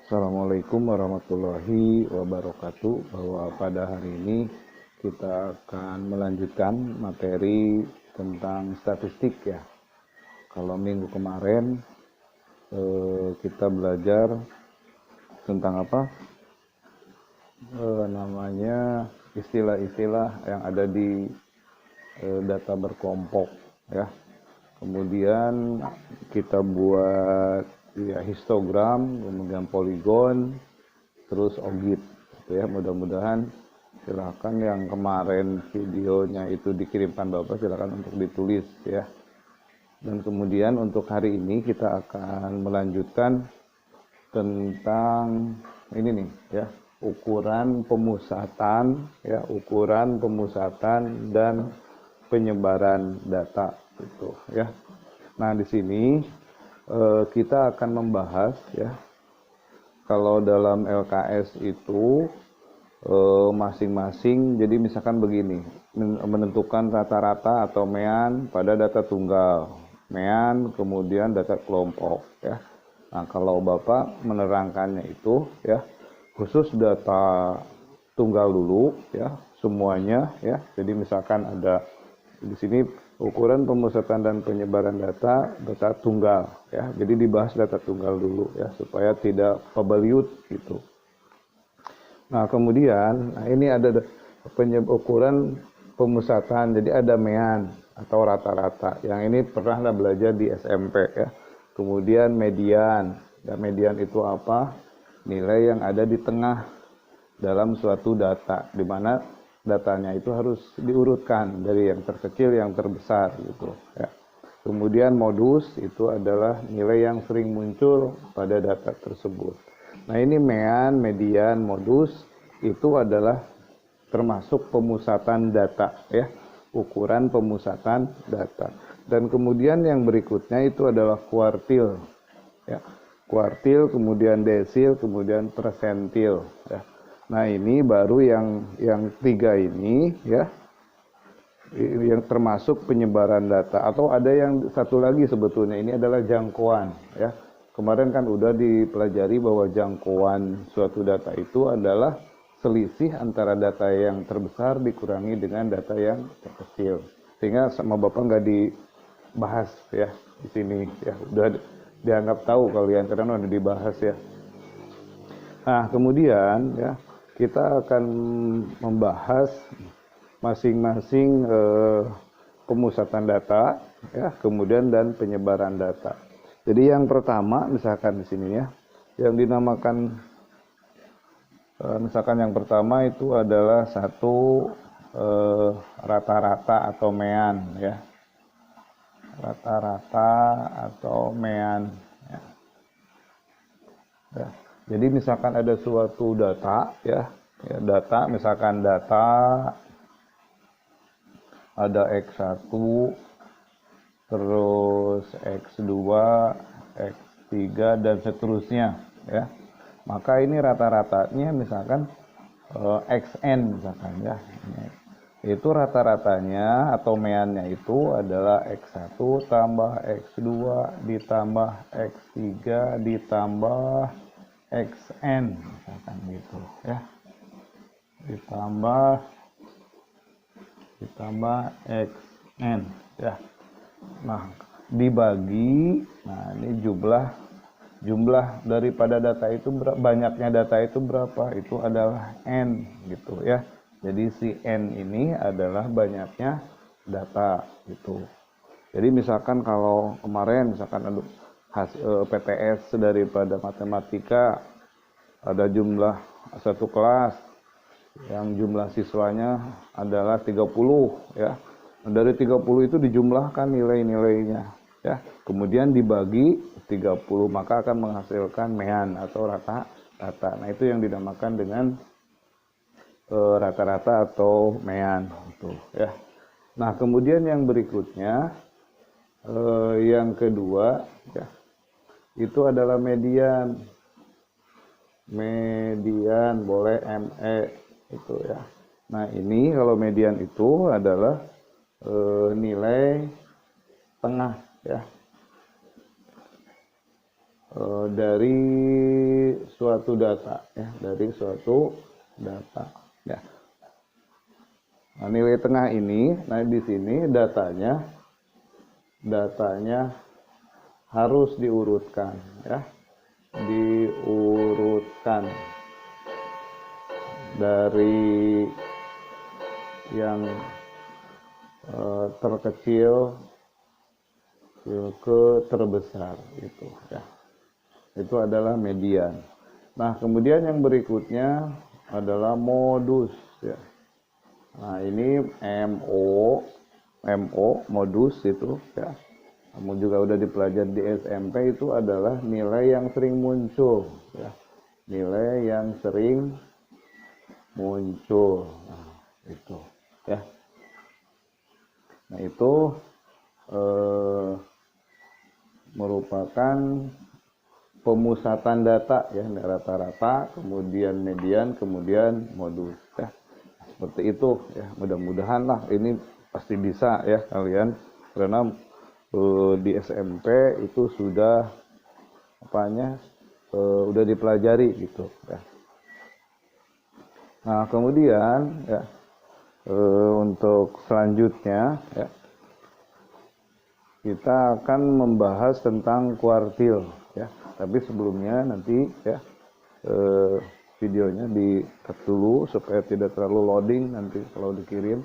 Assalamualaikum warahmatullahi wabarakatuh. Bahwa pada hari ini kita akan melanjutkan materi tentang statistik ya. Kalau minggu kemarin kita belajar tentang apa? Namanya istilah-istilah yang ada di data berkelompok ya. Kemudian kita buat ya histogram, kemudian poligon, terus ogit gitu ya. Mudah-mudahan silakan yang kemarin videonya itu dikirimkan Bapak, silakan untuk ditulis ya. Dan kemudian untuk hari ini kita akan melanjutkan tentang ini nih ya, ukuran pemusatan ya, ukuran pemusatan dan penyebaran data gitu ya. Nah, di sini kita akan membahas ya, kalau dalam LKS itu masing-masing, jadi misalkan begini, menentukan rata-rata atau mean pada data tunggal, mean kemudian data kelompok ya. Nah, kalau Bapak menerangkannya itu ya, khusus data tunggal dulu ya, semuanya ya. Jadi misalkan ada di sini ukuran pemusatan dan penyebaran data tunggal ya. Jadi dibahas data tunggal dulu ya, supaya tidak pebaliut gitu. Nah, kemudian ini ada ukuran pemusatan. Jadi ada mean atau rata-rata. Yang ini pernah belajar di SMP ya. Kemudian median. Dan median itu apa? Nilai yang ada di tengah dalam suatu data, di mana datanya itu harus diurutkan dari yang terkecil yang terbesar gitu ya. Kemudian modus itu adalah nilai yang sering muncul pada data tersebut. Nah, ini mean, median, modus itu adalah termasuk pemusatan data ya, ukuran pemusatan data. Dan kemudian yang berikutnya itu adalah kuartil ya. Kuartil, kemudian desil, kemudian persentil ya. Nah, ini baru yang tiga ini ya, yang termasuk penyebaran data. Atau ada yang satu lagi sebetulnya, ini adalah jangkauan ya. Kemarin kan udah dipelajari bahwa jangkauan suatu data itu adalah selisih antara data yang terbesar dikurangi dengan data yang terkecil. Sehingga sama Bapak nggak dibahas ya di sini ya, udah dianggap tahu kalian karena udah dibahas ya. Nah, kemudian ya, kita akan membahas masing-masing pemusatan data ya, kemudian dan penyebaran data. Jadi yang pertama misalkan di sini ya, yang dinamakan misalkan yang pertama itu adalah satu rata-rata atau mean ya. Rata-rata atau mean ya. Ya. Jadi misalkan ada suatu data ya, data misalkan data ada X1 terus X2, X3 dan seterusnya ya. Maka ini rata-ratanya misalkan XN misalkan ya. Itu rata-ratanya atau meannya itu adalah X1 tambah X2 ditambah X3 ditambah XN misalkan gitu ya, ditambah XN ya. Nah, dibagi, nah ini jumlah daripada data itu banyaknya data itu berapa? Itu adalah N gitu ya. Jadi si N ini adalah banyaknya data gitu. Jadi misalkan kalau kemarin misalkan ada PTS daripada matematika, ada jumlah satu kelas yang jumlah siswanya adalah 30 ya. Dari 30 itu dijumlahkan nilai-nilainya ya. Kemudian dibagi 30, maka akan menghasilkan mean atau rata-rata. Nah, itu yang dinamakan dengan rata-rata atau mean gitu ya. Nah, kemudian yang berikutnya yang kedua ya, itu adalah median. Median boleh ME itu ya. Nah, ini kalau median itu adalah nilai tengah ya, dari dari suatu data ya, dari suatu data ya. Nah, nilai tengah ini, nah di sini datanya harus diurutkan ya, diurutkan dari yang terkecil ke terbesar itu ya. Itu adalah median. Nah, kemudian yang berikutnya adalah modus ya. Nah, ini MO modus itu ya. Kamu juga udah dipelajari di SMP, itu adalah nilai yang sering muncul ya. Nilai yang sering muncul. Nah, itu ya. Nah, itu merupakan pemusatan data ya, rata-rata, kemudian median, kemudian modus ya. Seperti itu ya, mudah-mudahan lah ini pasti bisa ya kalian, karena di SMP itu sudah udah dipelajari gitu ya. Nah, kemudian ya untuk selanjutnya ya, kita akan membahas tentang kuartil ya. Tapi sebelumnya nanti ya videonya di-cut dulu supaya tidak terlalu loading nanti kalau dikirim.